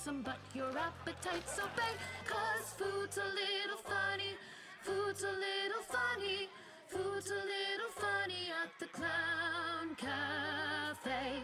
gruesome, but your appetite's obey. 'Cause food's a little funny, food's a little funny, food's a little funny at the Clown Cafe.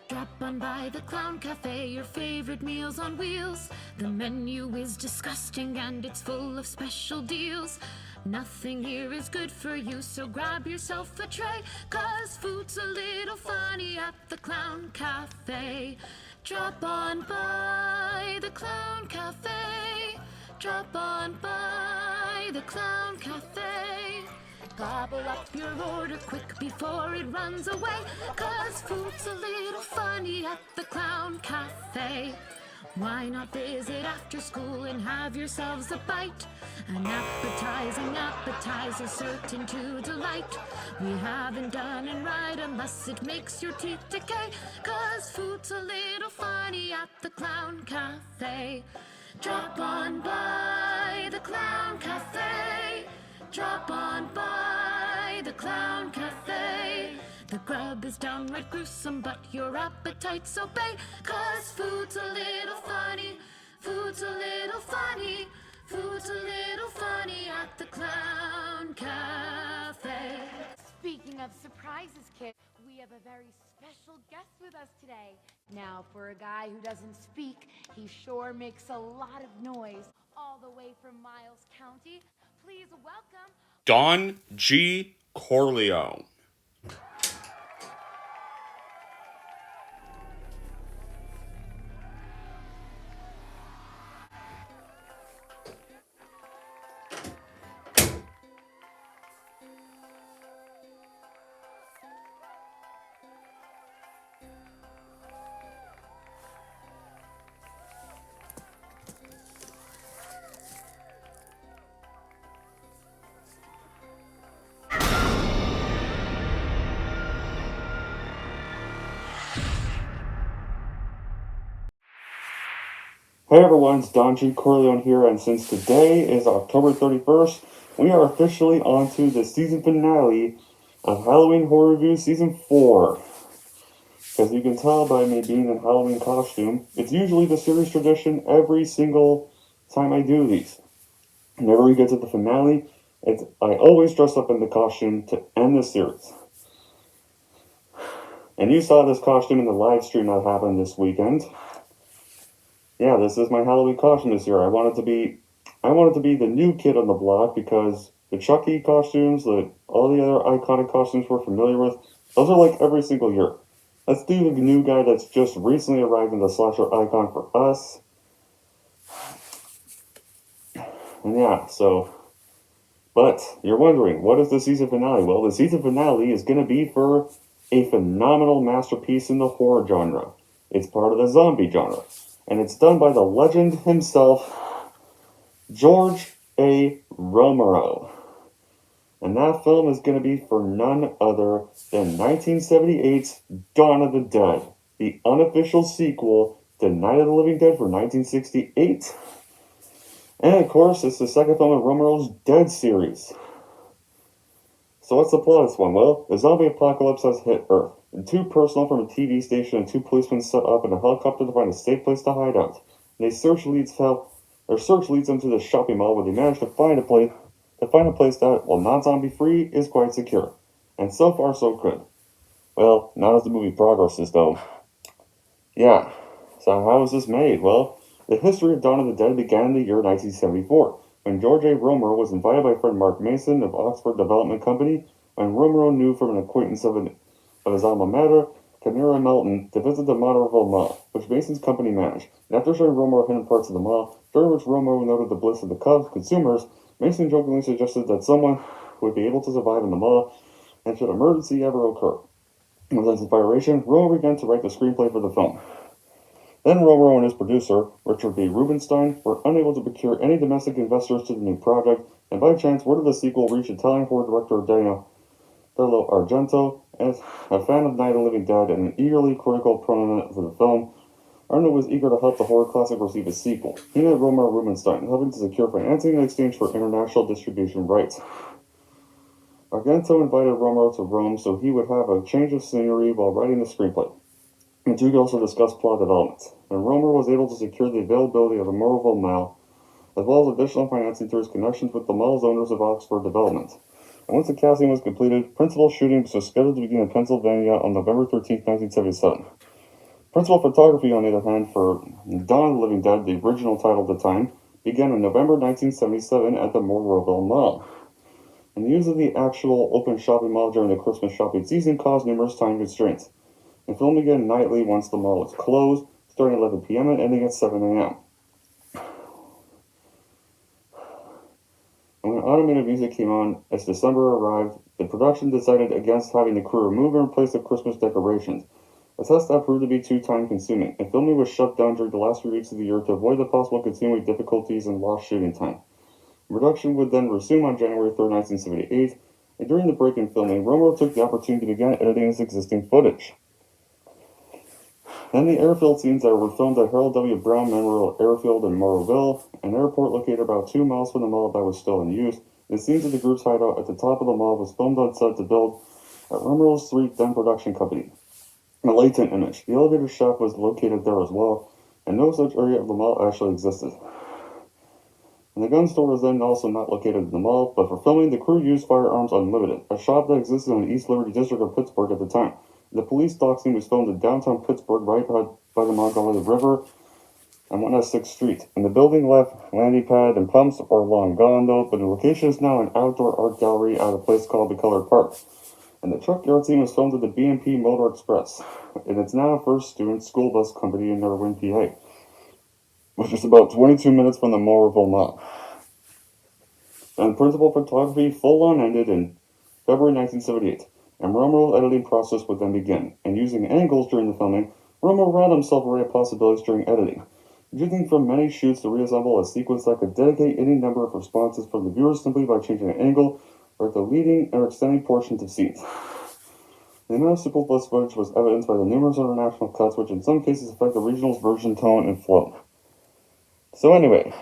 Drop on by the Clown Cafe, your favorite meals on wheels. The menu is disgusting and it's full of special deals. Nothing here is good for you, so grab yourself a tray. 'Cause food's a little funny at the Clown Cafe. Drop on by the Clown Cafe. Drop on by the Clown Cafe. Gobble up your order quick before it runs away. 'Cause food's a little funny at the Clown Cafe. Why not visit after school and have yourselves a bite? An appetizing appetizer certain to delight. We haven't done it right unless it makes your teeth decay. 'Cause food's a little funny at the Clown Cafe. Drop on by the Clown Cafe. Drop on by the Clown Cafe. The grub is downright gruesome, but your appetites obey. 'Cause food's a little funny, food's a little funny, food's a little funny at the Clown Cafe. Speaking of surprises, kids, we have a very special guest with us today. Now, for a guy who doesn't speak, he sure makes a lot of noise. All the way from Miles County, please welcome Don G. Corleone. Hey everyone, it's Don G. Corleone here, and since today is October 31st, we are officially on to the season finale of Halloween Horror Review Season 4. As you can tell by me being in Halloween costume, it's usually the series tradition every single time I do these. Whenever we get to the finale, I always dress up in the costume to end the series. And you saw this costume in the live stream that happened this weekend. Yeah, this is my Halloween costume this year. I wanted to be the new kid on the block because the Chucky costumes, all the other iconic costumes we're familiar with, those are like every single year. Let's do the new guy that's just recently arrived in the slasher icon for us. And yeah, but you're wondering, what is the season finale? Well, the season finale is going to be for a phenomenal masterpiece in the horror genre. It's part of the zombie genre. And it's done by the legend himself, George A. Romero. And that film is going to be for none other than 1978's Dawn of the Dead, the unofficial sequel to Night of the Living Dead for 1968. And of course, it's the second film in Romero's Dead series. So what's the plot of this one? Well, the zombie apocalypse has hit Earth, and two personnel from a TV station and two policemen set up in a helicopter to find a safe place to hide out. And their search leads them to the shopping mall where they manage to find a place that, while not zombie free, is quite secure. And so far so good. Well, not as the movie progresses though. Yeah, so how was this made? Well, the history of Dawn of the Dead began in the year 1974, when George A. Romero was invited by friend Mark Mason of Oxford Development Company, when Romero knew from an acquaintance of his alma mater, Camira Melton, to visit the Monterville Mall, which Mason's company managed. And after showing Romero hidden parts of the mall, during which Romero noted the bliss of the consumers, Mason jokingly suggested that someone would be able to survive in the mall, and should emergency ever occur. With this inspiration, Romero began to write the screenplay for the film. Then Romero and his producer, Richard B. Rubenstein, were unable to procure any domestic investors to the new project, and by chance word of the sequel reached Italian horror director Dario Argento, as a fan of Night of the Living Dead and an eagerly critical proponent for the film. Arnold was eager to help the horror classic receive a sequel. He met Romero Rubinstein, helping to secure financing in exchange for international distribution rights. Argento invited Romero to Rome so he would have a change of scenery while writing the screenplay. The two could also discuss plot developments, and Romero was able to secure the availability of the Morrowville Mall, as well as additional financing through his connections with the mall's owners of Oxford Development. And once the casting was completed, principal shooting was scheduled to begin in Pennsylvania on November 13, 1977. Principal photography, on the other hand, for Dawn of the Living Dead, the original title at the time, began in November 1977 at the Morrowville Mall. And the use of the actual open shopping mall during the Christmas shopping season caused numerous time constraints. And filming began nightly once the mall was closed, starting at 11 p.m. and ending at 7 a.m. And when automated music came on as December arrived, the production decided against having the crew remove and replace the Christmas decorations. A test that proved to be too time-consuming, and filming was shut down during the last 3 weeks of the year to avoid the possible continuing difficulties and lost shooting time. Production would then resume on January 3, 1978, and during the break in filming, Romero took the opportunity to begin editing his existing footage. Then the airfield scenes that were filmed at Harold W. Brown Memorial Airfield in Morrowville, an airport located about 2 miles from the mall that was still in use. The scenes of the group's hideout at the top of the mall was filmed on set to build at Romero's 3 then production company. A latent image. The elevator shaft was located there as well, and no such area of the mall actually existed. And the gun store was then also not located in the mall, but for filming, the crew used Firearms Unlimited, a shop that existed in the East Liberty district of Pittsburgh at the time. The police dock scene was filmed in downtown Pittsburgh, right by the Montgomery River on 106th Street. And the building left landing pad and pumps are long gone though, but the location is now an outdoor art gallery at a place called the Colored Park. And the truck yard scene was filmed at the B&P Motor Express, and it's now First Student School Bus Company in Norwin, PA, which is about 22 minutes from the Morrowville Mall. And principal photography full-on ended in February 1978, and Romero's editing process would then begin. And using angles during the filming, Romero ran himself an array of possibilities during editing, choosing from many shoots to reassemble a sequence that could dedicate any number of responses from the viewers simply by changing an angle or deleting or extending portions of scenes. The amount of superfluous footage was evidenced by the numerous international cuts, which in some cases affect the regional's version tone and flow. So anyway,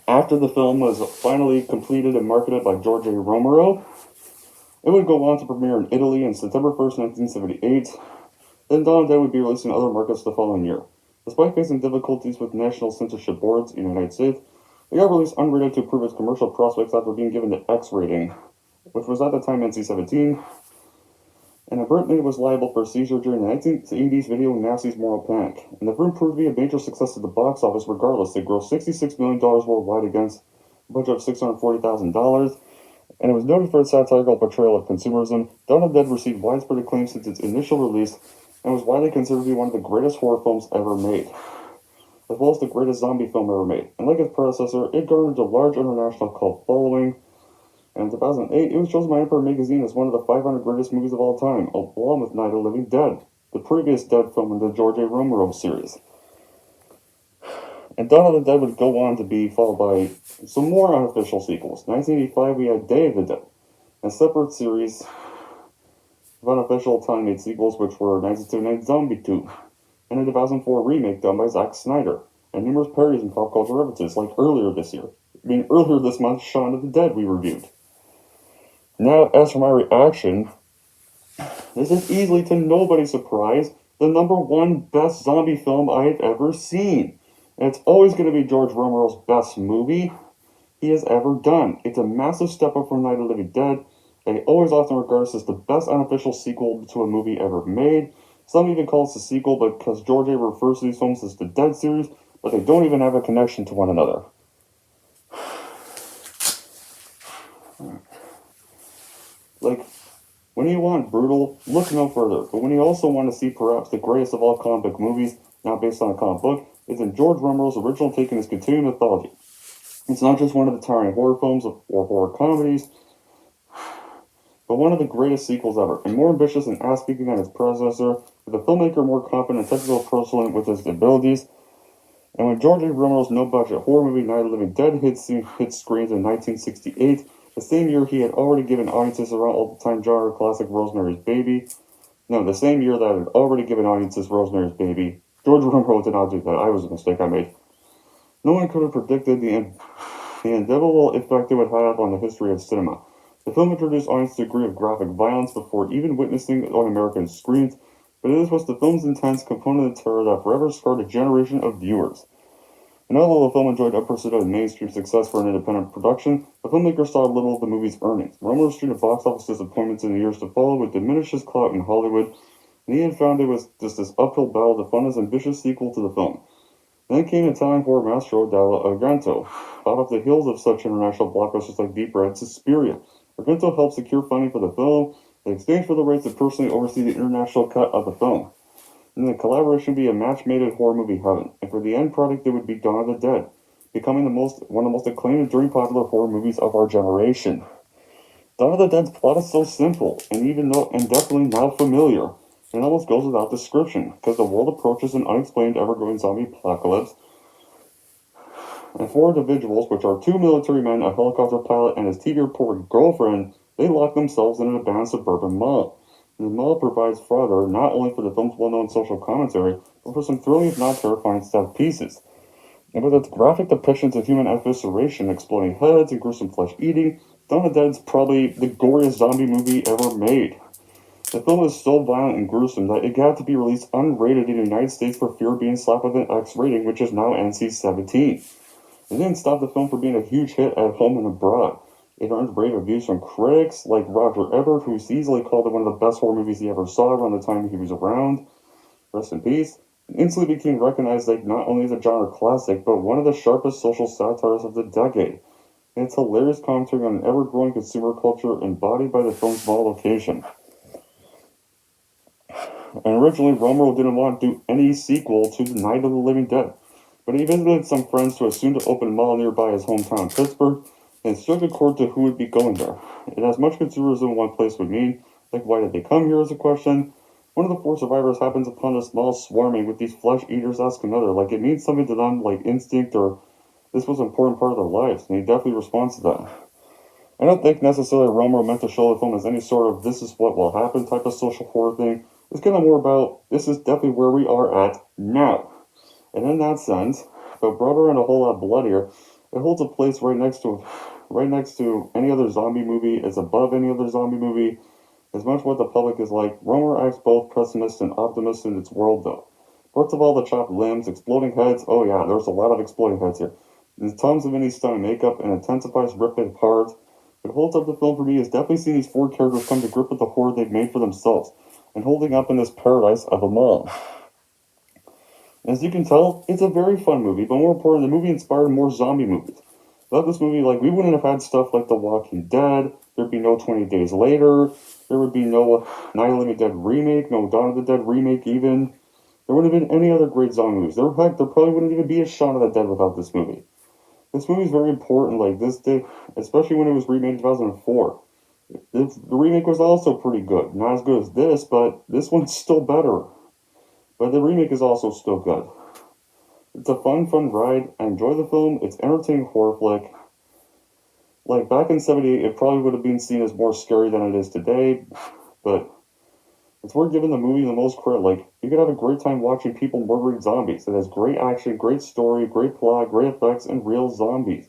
after the film was finally completed and marketed by George A. Romero, it would go on to premiere in Italy on September 1st, 1978. Then Dawn of the Dead would be released in other markets the following year. Despite facing difficulties with national censorship boards in the United States, it got released unrated to improve its commercial prospects after being given the X rating, which was at the time NC-17, and apparently was liable for seizure during the 1980s video Nazi's Moral Panic. And the film proved to be a major success at the box office regardless. It grossed $66 million worldwide against a budget of $640,000, and it was noted for its satirical portrayal of consumerism. Dawn of the Dead received widespread acclaim since its initial release, and was widely considered to be one of the greatest horror films ever made, as well as the greatest zombie film ever made. And like its predecessor, it garnered a large international cult following, and in 2008, it was chosen by Emperor Magazine as one of the 500 greatest movies of all time, along with Night of the Living Dead, the previous Dead film in the George A. Romero series. And Dawn of the Dead would go on to be followed by some more unofficial sequels. 1985, we had Day of the Dead, a separate series of unofficial time-made sequels, which were 1979 Zombie 2, and a 2004 remake done by Zack Snyder, and numerous parodies and pop culture references, like earlier this month, Shaun of the Dead we reviewed. Now, as for my reaction, this is easily, to nobody's surprise, the #1 best zombie film I've ever seen. And it's always going to be George Romero's best movie he has ever done. It's a massive step up from Night of the Living Dead, and he always often regards this as the best unofficial sequel to a movie ever made. Some even call it a sequel because George A. refers to these films as the Dead series, but they don't even have a connection to one another. Like, when you want brutal, look no further. But when you also want to see perhaps the greatest of all comic book movies, not based on a comic book, is in George Romero's original take in his continuing mythology. It's not just one of the towering horror films or horror comedies, but one of the greatest sequels ever, and more ambitious and ass-kicking than its predecessor, with a filmmaker more confident and technical person with his abilities. And when George A. Romero's no-budget horror movie Night of the Living Dead hit screens in 1968, the same year he had already given audiences around all-time genre classic Rosemary's Baby. No, the same year that had already given audiences Rosemary's Baby, George Romero did not do that. I was a mistake I made. No one could have predicted the indelible effect it would have on the history of cinema. The film introduced audiences to a degree of graphic violence before even witnessing it on American screens, but it was the film's intense component of terror that forever scarred a generation of viewers. And although the film enjoyed unprecedented mainstream success for an independent production, the filmmaker saw little of the movie's earnings. Romero streamed box office disappointments in the years to follow would diminish his clout in Hollywood, and he had found it was just this uphill battle to fund his ambitious sequel to the film. Then came Italian horror maestro Dario Argento. Hot off the heels of such international blockbusters like Deep Red, Suspiria, Argento helped secure funding for the film in exchange for the rights to personally oversee the international cut of the film. And the collaboration would be a match made in horror movie heaven, and for the end product it would be Dawn of the Dead, becoming one of the most acclaimed and enduring popular horror movies of our generation. Dawn of the Dead's plot is so simple, and definitely now familiar, and almost goes without description, because the world approaches an unexplained ever-growing zombie apocalypse, and four individuals, which are two military men, a helicopter pilot, and his TV reporter girlfriend, they lock themselves in an abandoned suburban mall. And the mall provides fodder not only for the film's well-known social commentary, but for some thrilling if not terrifying set pieces. And with its graphic depictions of human evisceration, exploding heads, and gruesome flesh eating, Dawn of the Dead is probably the goriest zombie movie ever made. The film is so violent and gruesome that it had to be released unrated in the United States for fear of being slapped with an X rating, which is now NC-17. It didn't stop the film from being a huge hit at home and abroad. It earned rave reviews from critics like Roger Ebert, who's easily called it one of the best horror movies he ever saw around the time he was around. Rest in peace. It instantly became recognized like not only as a genre classic, but one of the sharpest social satires of the decade. And its hilarious commentary on an ever-growing consumer culture embodied by the film's mall location. And originally, Romero didn't want to do any sequel to The Night of the Living Dead, but he visited some friends to a soon-to-open mall nearby his hometown, Pittsburgh, and struck a chord to who would be going there. It has much consumerism one place would mean, like why did they come here is a question. One of the four survivors happens upon a small swarming with these flesh eaters ask another, like it means something to them like instinct or this was an important part of their lives, and he definitely responds to that. I don't think necessarily Romero meant to show the film as any sort of this is what will happen type of social horror thing. It's kind of more about this is definitely where we are at now. And in that sense, but broader and a whole lot bloodier, it holds a place right next to any other zombie movie. It's above any other zombie movie. As much what the public is like, Romero acts both pessimist and optimist in its world though. Parts of all the chopped limbs, exploding heads, oh yeah, there's a lot of exploding heads here. There's tons of any stunning makeup and intensifies ripping apart. What holds up the film for me is definitely seeing these four characters come to grip with the horror they've made for themselves, and holding up in this paradise of a mall. As you can tell, it's a very fun movie, but more important, the movie inspired more zombie movies. Without this movie, we wouldn't have had stuff like The Walking Dead, there'd be no 20 Days Later, there would be no Night of the Living Dead remake, no Dawn of the Dead remake even. There wouldn't have been any other great zombie movies. There probably wouldn't even be a Shaun of the Dead without this movie. This movie is very important, especially when it was remade in 2004. The remake was also pretty good. Not as good as this, but this one's still better. But the remake is also still good. It's a fun ride. I enjoy the film. It's an entertaining horror flick. Back in 78, it probably would have been seen as more scary than it is today, but it's worth giving the movie the most credit. You could have a great time watching people murdering zombies. It has great action, great story, great plot, great effects, and real zombies.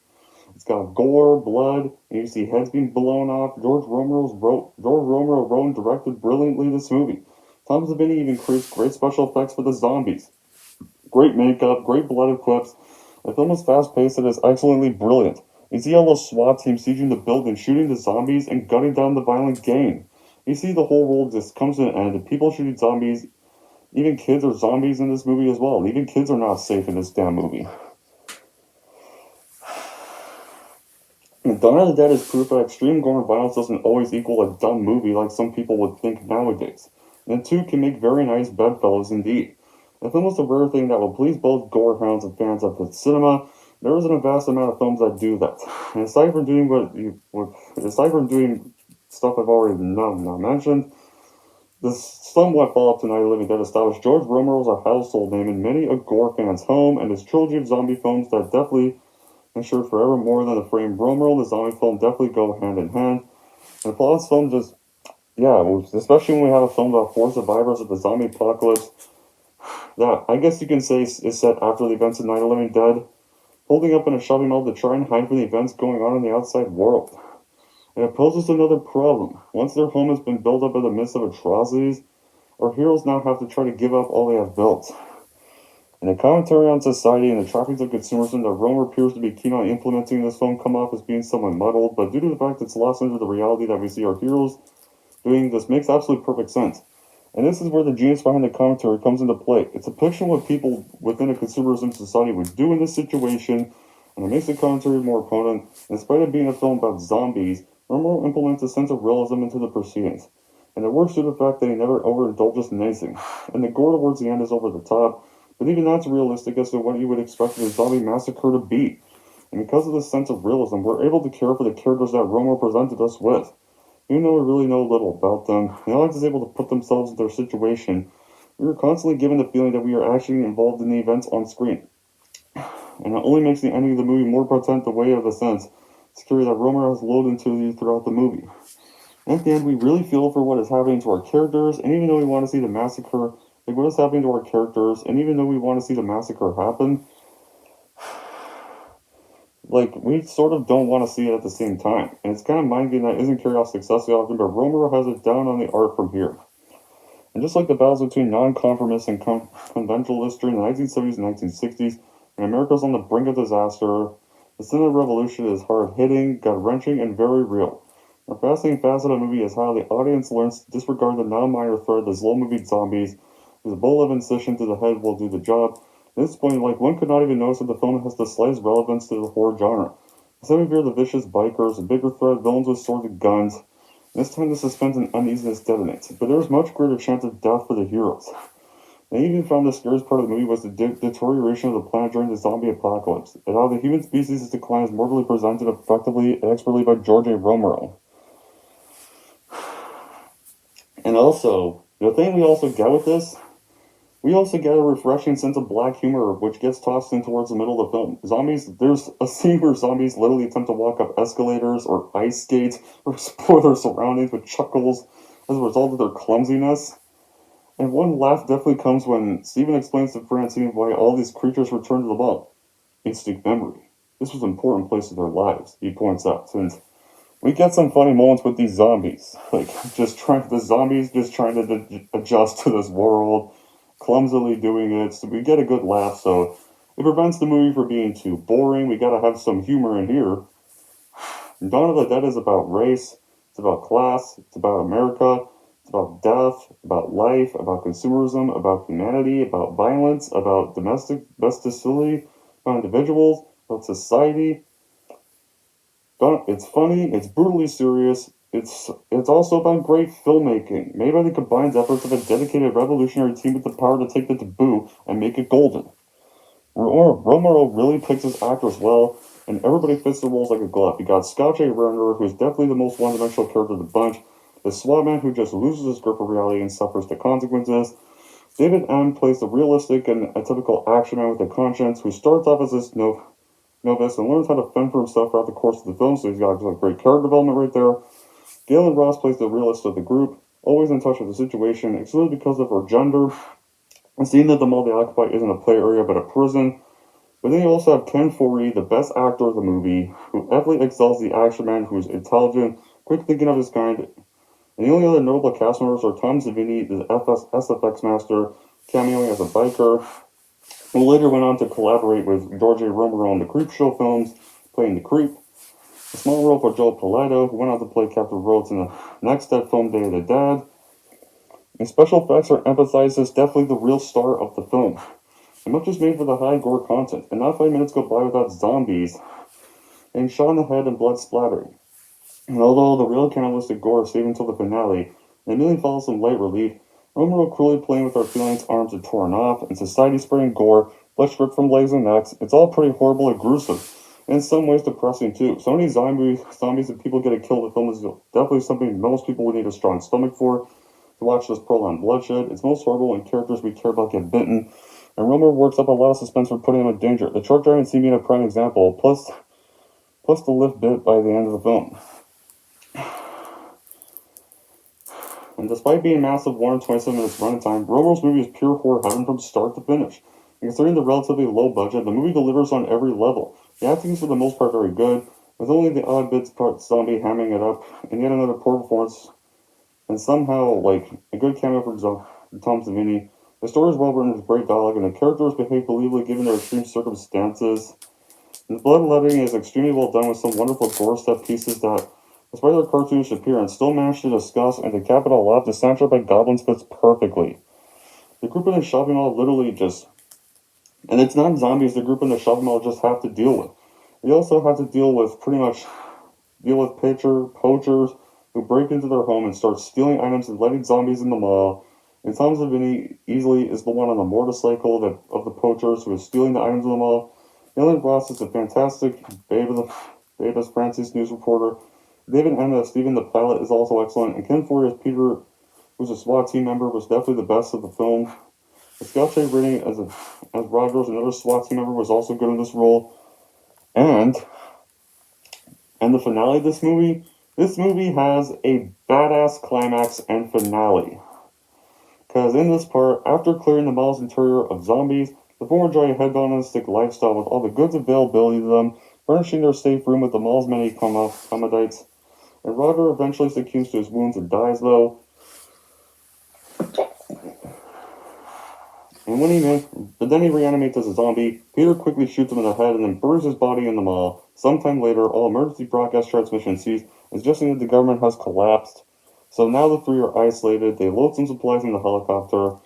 It's got gore, blood, and you see heads being blown off. George Romero wrote and directed brilliantly this movie. Tom Savini even creates great special effects for the zombies. Great makeup, great blood clips. The film is fast-paced and is excellently brilliant. You see all those SWAT teams sieging the building, shooting the zombies, and gunning down the violent gang. You see the whole world just comes to an end, and people shooting zombies. Even kids are zombies in this movie as well. Even kids are not safe in this damn movie. Dawn of the Dead is proof that extreme gore and violence doesn't always equal a dumb movie like some people would think nowadays. And the two can make very nice bedfellows indeed. The film is a rare thing that will please both gore hounds and fans of the cinema. There isn't a vast amount of films that do that. And aside from doing stuff I've already now mentioned, the somewhat follow-up to Night of the Living Dead established George Romero as a household name in many a gore fan's home, and his trilogy of zombie films that definitely ensured forever more than the frame Romero and the zombie film definitely go hand in hand. And the plot of this film especially when we have a film about four survivors of the zombie apocalypse, that I guess you can say is set after the events of Night of the Living Dead, holding up in a shopping mall to try and hide from the events going on in the outside world. And it poses another problem. Once their home has been built up in the midst of atrocities, our heroes now have to try to give up all they have built. And the commentary on society and the trappings of consumerism that Romer appears to be keen on implementing in this film come off as being somewhat muddled, but due to the fact it's lost under the reality that we see our heroes doing, this makes absolute perfect sense. And this is where the genius behind the commentary comes into play. It's a picture of what people within a consumerism society would do in this situation, and it makes the commentary more potent. In spite of being a film about zombies, Romero implements a sense of realism into the proceedings. And it works through the fact that he never overindulges in anything. And the gore towards the end is over the top, but even that's realistic as to what you would expect a zombie massacre to be. And because of this sense of realism, we're able to care for the characters that Romero presented us with. Even though we really know little about them, the audience is able to put themselves in their situation. We are constantly given the feeling that we are actually involved in the events on screen. And it only makes the ending of the movie more potent the way of the sense scary that Romero has loaded into you throughout the movie. And at the end, we really feel for what is happening to our characters, and even though we want to see the massacre, like what is happening to our characters, and even though we want to see the massacre happen, like, we sort of don't want to see it at the same time. And it's kind of mind-game that isn't carried out successfully often, but Romero has it down on the art from here. And just like the battles between non-conformists and conventionalists during the 1970s and 1960s, when America's on the brink of disaster, the cinema revolution is hard-hitting, gut-wrenching, and very real. A fascinating facet of the movie is how the audience learns to disregard the non-minor threat of the slow-moving zombies, whose a bullet of incision to the head will do the job. At this point, like, one could not even notice that the film has the slightest relevance to the horror genre. Instead, we veer the vicious bikers, a bigger threat, villains with swords and guns. This time, the suspense and uneasiness detonates, but there was much greater chance of death for the heroes. They even found the scariest part of the movie was the deterioration of the planet during the zombie apocalypse, and how the human species' decline is morbidly presented effectively and expertly by George A. Romero. And also, the thing we also get with this, we also get a refreshing sense of black humor, which gets tossed in towards the middle of the film. Zombies, there's a scene where zombies literally attempt to walk up escalators or ice skates or explore their surroundings with chuckles as a result of their clumsiness. And one laugh definitely comes when Stephen explains to Francine why all these creatures return to the vault. Instinct memory. This was an important place of their lives, he points out, since we get some funny moments with these zombies. Like, the zombies just trying to adjust to this world, clumsily doing it, so we get a good laugh, so it prevents the movie from being too boring. We gotta have some humor in here. Dawn of the Dead is about race, it's about class, it's about America, it's about death, about life, about consumerism, about humanity, about violence, about domestic hostility, about individuals, about society. It's funny, it's brutally serious, it's also about great filmmaking, made by the combined efforts of a dedicated revolutionary team with the power to take the taboo and make it golden. Romero really picks his actors well, and everybody fits the roles like a glove. You got George A Romero, who's definitely the most one-dimensional character of the bunch, the SWAT man who just loses his grip of reality and suffers the consequences. David M. plays the realistic and atypical action man with a conscience, who starts off as this novice and learns how to fend for himself throughout the course of the film, so he's got great character development right there. Galen Ross plays the realist of the group, always in touch with the situation, excluded because of her gender, and seeing that the mall they occupy isn't a play area but a prison. But then you also have Ken Foree, the best actor of the movie, who evidently excels the action man, who's intelligent, quick thinking of his kind. And the only other notable cast members are Tom Savini, the SFX master, cameoing as a biker, who later went on to collaborate with George A. Romero on the Creepshow films, playing the Creep. A small role for Joe Pilato, who went on to play Captain Rhodes in the next Dead film, Day of the Dead. And special effects are emphasized as definitely the real star of the film. And much is made for the high gore content, and not 5 minutes go by without zombies and shot in the head and blood splattering. And although the real cannibalistic gore is saved until the finale, and immediately follows some light relief, Romero cruelly playing with our feelings, arms are torn off, and society spraying gore, blood stripped from legs and necks. It's all pretty horrible and gruesome, and in some ways depressing too. So many zombies and people getting killed in the film is definitely something most people would need a strong stomach for. To watch this prolonged bloodshed, it's most horrible when characters we care about get bitten, and Romero works up a lot of suspense for putting them in danger. The truck driving scene being a prime example, plus the lift bit by the end of the film. And despite being massive 127 minutes running time, Romero's movie is pure horror heaven from start to finish. And considering the relatively low budget, the movie delivers on every level. The acting is for the most part very good, with only the odd bits part zombie hamming it up, and yet another poor performance, and somehow, like, a good cameo for Tom Savini. The story is well written with great dialogue, and the characters behave believably given their extreme circumstances. And the bloodletting is extremely well done with some wonderful gore step pieces that, despite their cartoonish appearance, still manage to discuss and to cap it all off. The soundtrack by Goblins fits perfectly. The group in the shopping mall literally just, and it's not zombies the group in the shopping mall just have to deal with. They also have to deal with poachers who break into their home and start stealing items and letting zombies in the mall. And Tom Savini easily is the one on the motorcycle of the poachers who is stealing the items in the mall. Ellen Ross is a fantastic babe as Francis news reporter. David M. as Stephen the pilot is also excellent, and Ken Forey as Peter, who's a SWAT team member, was definitely the best of the film. Scott J. Riding as Rogers, another SWAT team member, was also good in this role. And the finale of this movie has a badass climax and finale. Because in this part, after clearing the mall's interior of zombies, the four enjoy a hedonistic lifestyle with all the goods availability to them, furnishing their safe room with the mall's many commodities. And Roger eventually succumbs to his wounds and dies, though. But then he reanimates as a zombie. Peter quickly shoots him in the head and then buries his body in the mall. Sometime later, all emergency broadcast transmission cease, suggesting that the government has collapsed. So now the three are isolated. They load some supplies in the helicopter,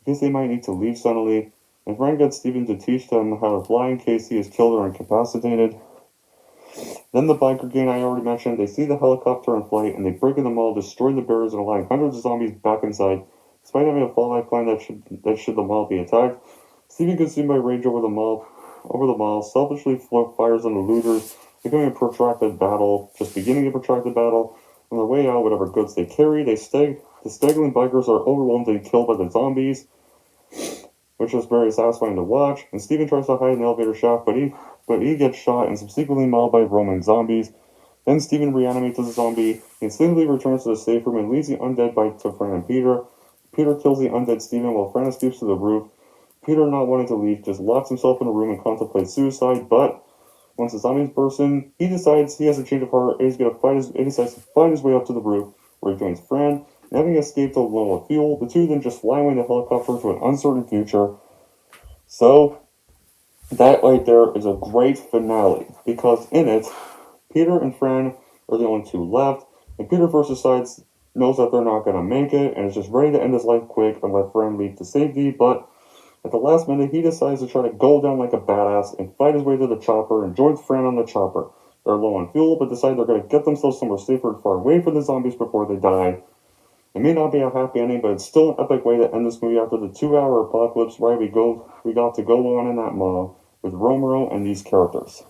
in case they might need to leave suddenly. And Frank gets Steven to teach them how to fly in case he is killed or incapacitated. Then the biker gang I already mentioned, they see the helicopter in flight and they break in the mall, destroying the barriers and allowing hundreds of zombies back inside. Despite having a fallback plan that should the mall be attacked, Steven, consumed by rage over the mall, selfishly fires on the looters, becoming a protracted battle, just beginning a protracted battle. On their way out, whatever goods they carry, the staggering bikers are overwhelmed and killed by the zombies, which is very satisfying to watch. And Steven tries to hide in the elevator shaft, but he gets shot and subsequently mauled by roaming zombies. Then Steven reanimates as a zombie. He instinctively returns to the safe room and leads the undead bike to Fran and Peter. Peter kills the undead Steven while Fran escapes to the roof. Peter, not wanting to leave, just locks himself in a room and contemplates suicide, but once the zombies burst in, he decides he has a change of heart and he decides to find his way up to the roof, where he joins Fran. And having escaped alone with fuel, the two then just fly away in the helicopter to an uncertain future. So, that right there is a great finale, because in it, Peter and Fran are the only two left, and Peter first knows that they're not going to make it, and is just ready to end his life quick and let Fran leave to safety, but at the last minute, he decides to try to go down like a badass and fight his way to the chopper and joins Fran on the chopper. They're low on fuel, but decide they're going to get themselves somewhere safer and far away from the zombies before they die. It may not be a happy ending, but it's still an epic way to end this movie after the 2-hour apocalypse ride we got to go on in that mall with Romero and these characters.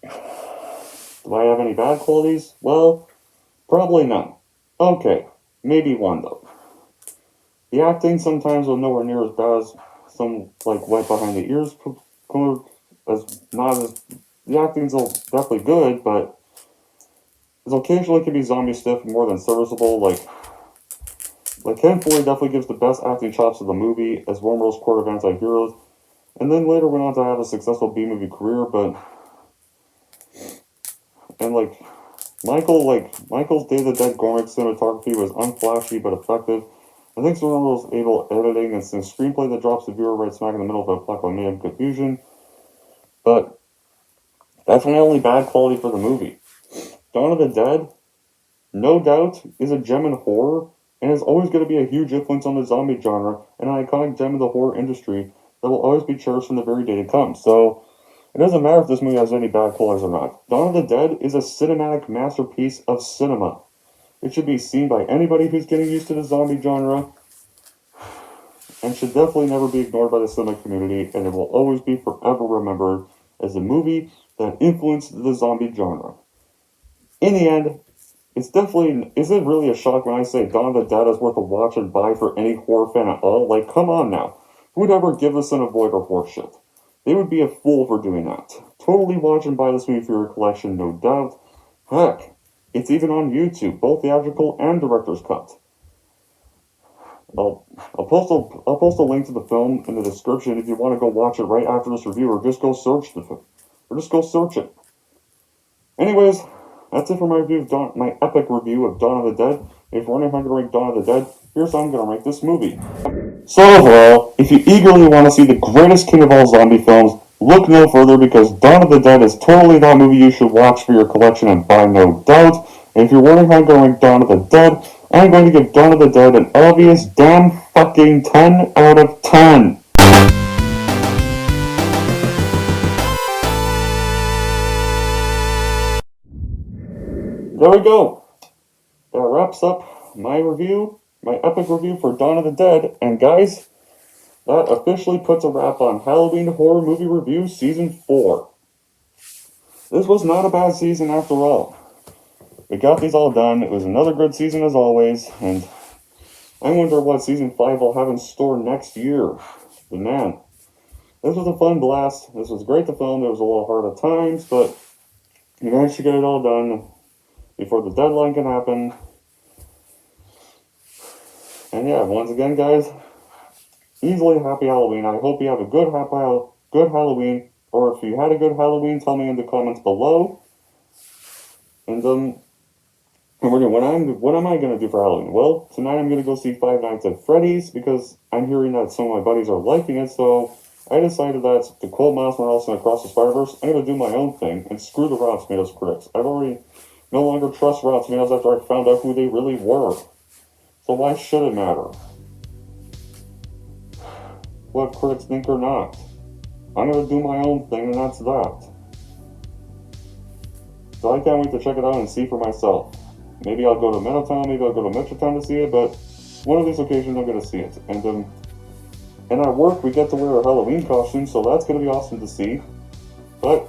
Do I have any bad qualities? Well, probably none. Okay, maybe one though. The acting sometimes was nowhere near as bad as some, like, wet behind the ears. The acting's definitely good, but it occasionally can be zombie stiff more than serviceable. Like Ken Forey definitely gives the best acting chops of the movie as Romero's court of anti-heroes, and then later went on to have a successful B-movie career, Michael's Day of the Dead gourmet cinematography was unflashy but effective. I think Romero's able editing and some screenplay that drops the viewer right smack in the middle of a plot by mayhem confusion. But that's my only bad quality for the movie. Dawn of the Dead, no doubt, is a gem in horror, and is always going to be a huge influence on the zombie genre, and an iconic gem of the horror industry that will always be cherished from the very day to come. So, it doesn't matter if this movie has any bad qualities or not. Dawn of the Dead is a cinematic masterpiece of cinema. It should be seen by anybody who's getting used to the zombie genre, and should definitely never be ignored by the cinema community, and it will always be forever remembered as a movie that influenced the zombie genre. In the end, is it really a shock when I say Dawn of the Dead is worth a watch and buy for any horror fan at all? Like, come on now. Who would ever give this an avoider horseshit? They would be a fool for doing that. Totally watch and buy this movie for your collection, no doubt. Heck, It's even on YouTube, both theatrical and director's cut. I'll post a link to the film in the description if you want to go watch it right after this review, or just go search it. Anyways, that's it for my review of my epic review of Dawn of the Dead. If you're wondering how I'm going to rank Dawn of the Dead, here's how I'm going to rank this movie. So overall, if you eagerly want to see the greatest king of all zombie films, look no further, because Dawn of the Dead is totally that movie you should watch for your collection and buy, no doubt. And if you're wondering how I'm going to rank Dawn of the Dead, I'm going to give Dawn of the Dead an obvious damn fucking 10 out of 10. There we go. That wraps up my review, my epic review for Dawn of the Dead. And guys, that officially puts a wrap on Halloween Horror Movie Review Season 4. This was not a bad season after all. We got these all done. It was another good season as always, and I wonder what Season 5 will have in store next year. But man, this was a fun blast. This was great to film. It was a little hard at times, but we managed to get it all done before the deadline can happen. And yeah, once again, guys, easily happy Halloween. I hope you have a good Halloween, or if you had a good Halloween, tell me in the comments below. And what am I going to do for Halloween? Well, tonight I'm going to go see Five Nights at Freddy's, because I'm hearing that some of my buddies are liking it, so I decided that to quote Miles Morales and Across the Spider-Verse, I'm going to do my own thing and screw the Rotten Tomatoes critics. I've already no longer trust Rotten Tomatoes after I found out who they really were. So why should it matter what critics think or not? I'm going to do my own thing, and that's that. So I can't wait to check it out and see for myself. Maybe I'll go to Middletown, maybe I'll go to Metrotown to see it, but one of these occasions I'm going to see it. And at work we get to wear a Halloween costume, so that's going to be awesome to see. But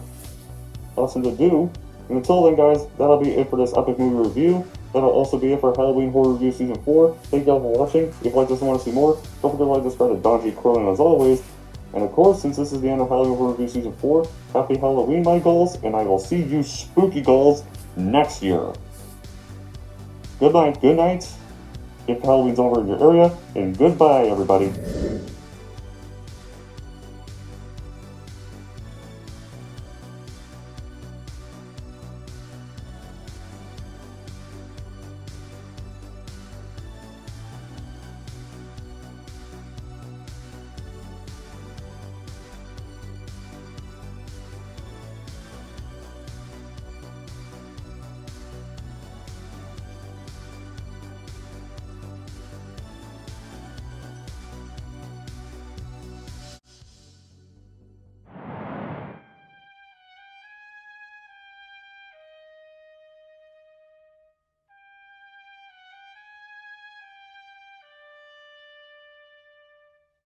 awesome to do. And until then, guys, that'll be it for this epic movie review. That'll also be it for Halloween Horror Review Season 4. Thank y'all for watching. If you like this and want to see more, don't forget to like, subscribe to Don G. Corleone as always. And of course, since this is the end of Halloween Horror Review Season 4, happy Halloween, my goals, and I will see you spooky goals next year. Good night, if Halloween's over in your area, and goodbye, everybody.